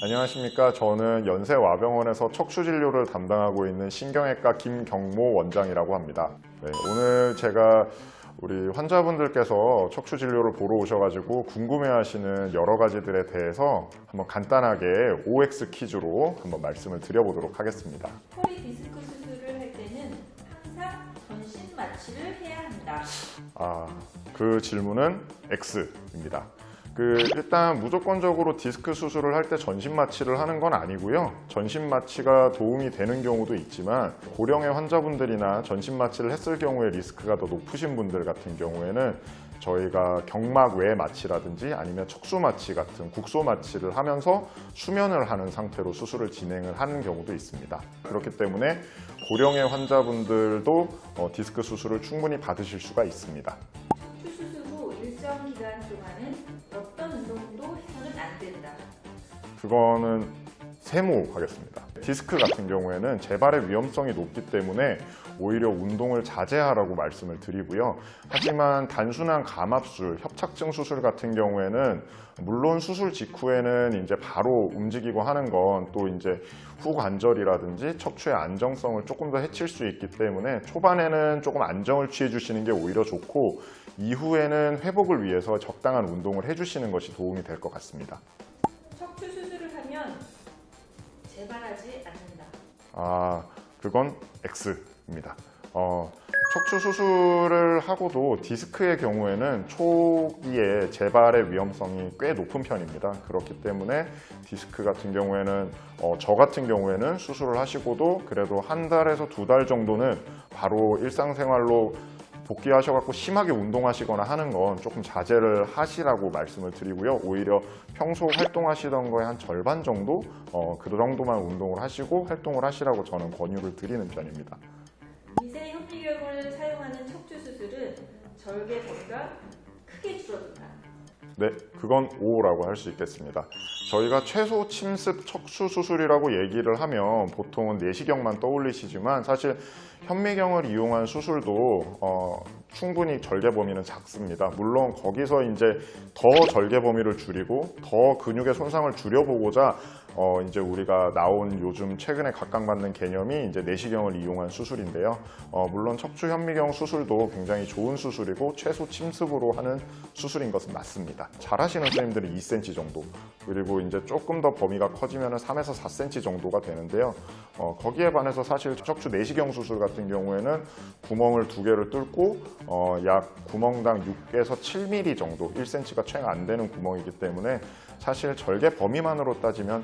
안녕하십니까. 저는 연세와병원에서 척추진료를 담당하고 있는 신경외과 김경모 원장이라고 합니다. 네, 오늘 제가 우리 환자분들께서 척추진료를 보러 오셔가지고 궁금해하시는 여러 가지들에 대해서 한번 간단하게 OX 퀴즈로 한번 말씀을 드려보도록 하겠습니다. 허리 디스크 수술을 할 때는 항상 전신 마취를 해야 한다. 그 질문은 X입니다. 일단 무조건적으로 디스크 수술을 할 때 전신 마취를 하는 건 아니고요. 전신 마취가 도움이 되는 경우도 있지만 고령의 환자분들이나 전신 마취를 했을 경우에 리스크가 더 높으신 분들 같은 경우에는 저희가 경막 외 마취라든지 아니면 척수 마취 같은 국소 마취를 하면서 수면을 하는 상태로 수술을 진행을 하는 경우도 있습니다. 그렇기 때문에 고령의 환자분들도 디스크 수술을 충분히 받으실 수가 있습니다. 척추 수술 후 일정 기간 동안은 어떤 운동도 해서는 안 된다. 그거는 세모하겠습니다. 디스크 같은 경우에는 재발의 위험성이 높기 때문에 오히려 운동을 자제하라고 말씀을 드리고요. 하지만 단순한 감압술, 협착증 수술 같은 경우에는 물론 수술 직후에는 이제 바로 움직이고 하는 건 또 이제 후관절이라든지 척추의 안정성을 조금 더 해칠 수 있기 때문에 초반에는 조금 안정을 취해 주시는 게 오히려 좋고 이후에는 회복을 위해서 적당한 운동을 해주시는 것이 도움이 될 것 같습니다. 척추 수술을 하면 재발하지 않는다. 그건 X입니다. 척추 수술을 하고도 디스크의 경우에는 초기에 재발의 위험성이 꽤 높은 편입니다. 그렇기 때문에 디스크 같은 경우에는 저 같은 경우에는 수술을 하시고도 그래도 한 달에서 두 달 정도는 바로 일상생활로 복귀하셔갖고 심하게 운동하시거나 하는 건 조금 자제를 하시라고 말씀을 드리고요. 오히려 평소 활동하시던 거의 한 절반 정도 그 정도만 운동을 하시고 활동을 하시라고 저는 권유를 드리는 편입니다. 미세 현미경을 사용하는 척추 수술은 절개 범위가 크게 줄어든다. 네, 그건 O라고 할 수 있겠습니다. 저희가 최소 침습 척추 수술이라고 얘기를 하면 보통은 내시경만 떠올리시지만 사실 현미경을 이용한 수술도 충분히 절개 범위는 작습니다. 물론 거기서 이제 더 절개 범위를 줄이고 더 근육의 손상을 줄여보고자 이제 우리가 나온 요즘 최근에 각광받는 개념이 이제 내시경을 이용한 수술인데요. 물론 척추 현미경 수술도 굉장히 좋은 수술이고 최소 침습으로 하는 수술인 것은 맞습니다. 잘하시는 선생님들은 2cm 정도, 그리고 이제 조금 더 범위가 커지면 3에서 4cm 정도가 되는데요. 거기에 반해서 사실 척추 내시경 수술 같은 경우에는 구멍을 2개를 뚫고 약 구멍당 6에서 7mm 정도, 1cm가 채 안 되는 구멍이기 때문에 사실 절개 범위만으로 따지면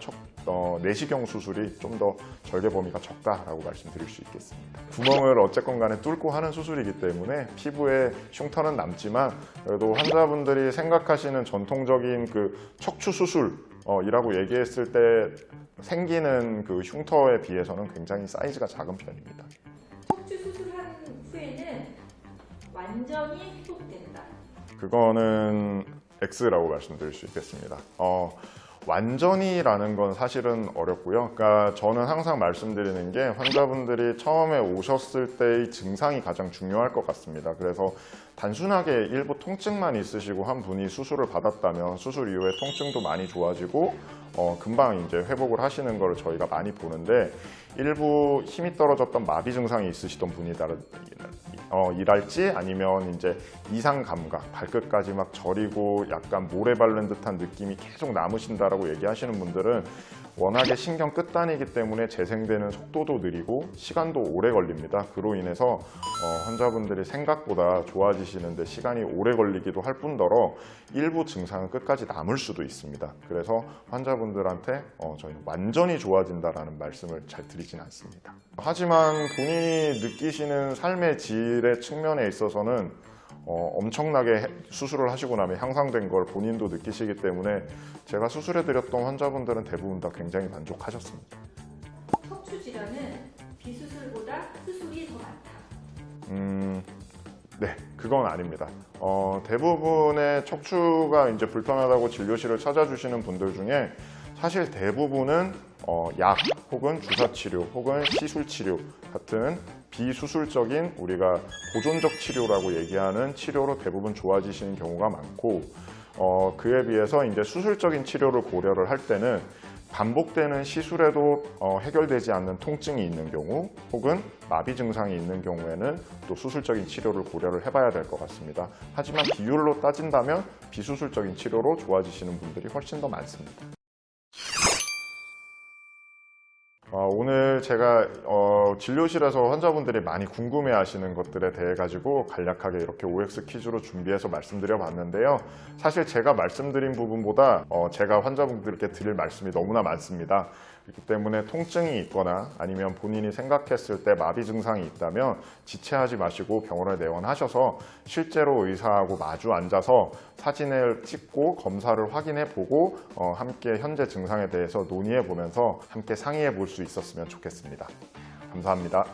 내시경 수술이 좀 더 절개 범위가 적다라고 말씀드릴 수 있겠습니다. 구멍을 어쨌건 간에 뚫고 하는 수술이기 때문에 피부에 흉터는 남지만 그래도 환자분들이 생각하시는 전통적인 그 척추 수술이라고 얘기했을 때 생기는 그 흉터에 비해서는 굉장히 사이즈가 작은 편입니다. 척추 수술한 후에는 완전히 회복된다. 그거는 X라고 말씀드릴 수 있겠습니다. 완전히라는 건 사실은 어렵고요. 그러니까 저는 항상 말씀드리는 게 환자분들이 처음에 오셨을 때의 증상이 가장 중요할 것 같습니다. 그래서 단순하게 일부 통증만 있으시고 한 분이 수술을 받았다면 수술 이후에 통증도 많이 좋아지고 금방 이제 회복을 하시는 걸 저희가 많이 보는데 일부 힘이 떨어졌던 마비 증상이 있으시던 분이랄지 아니면 이제 이상 감각, 발끝까지 막 저리고 약간 모래 바른 듯한 느낌이 계속 남으신다라고 얘기하시는 분들은 워낙에 신경 끝단이기 때문에 재생되는 속도도 느리고 시간도 오래 걸립니다. 그로 인해서 환자분들이 생각보다 좋아지시는데 시간이 오래 걸리기도 할 뿐더러 일부 증상은 끝까지 남을 수도 있습니다. 그래서 환자분들한테 저희는 완전히 좋아진다라는 말씀을 잘 드리진 않습니다. 하지만 본인이 느끼시는 삶의 질의 측면에 있어서는 엄청나게 수술을 하시고 나면 향상된 걸 본인도 느끼시기 때문에 제가 수술해드렸던 환자분들은 대부분 다 굉장히 만족하셨습니다. 척추 질환은 비수술보다 수술이 더 많다. 네, 그건 아닙니다. 대부분의 척추가 이제 불편하다고 진료실을 찾아주시는 분들 중에 사실 대부분은 약 혹은 주사치료 혹은 시술치료 같은 비수술적인 우리가 보존적 치료라고 얘기하는 치료로 대부분 좋아지시는 경우가 많고 그에 비해서 이제 수술적인 치료를 고려를 할 때는 반복되는 시술에도 해결되지 않는 통증이 있는 경우 혹은 마비 증상이 있는 경우에는 또 수술적인 치료를 고려를 해봐야 될 것 같습니다. 하지만 비율로 따진다면 비수술적인 치료로 좋아지시는 분들이 훨씬 더 많습니다. 오늘 제가 진료실에서 환자분들이 많이 궁금해하시는 것들에 대해 가지고 간략하게 이렇게 OX 퀴즈로 준비해서 말씀드려 봤는데요. 사실 제가 말씀드린 부분보다 제가 환자분들께 드릴 말씀이 너무나 많습니다. 그렇기 때문에 통증이 있거나 아니면 본인이 생각했을 때 마비 증상이 있다면 지체하지 마시고 병원에 내원하셔서 실제로 의사하고 마주 앉아서 사진을 찍고 검사를 확인해 보고 함께 현재 증상에 대해서 논의해 보면서 함께 상의해 볼 수 있었으면 좋겠습니다. 감사합니다.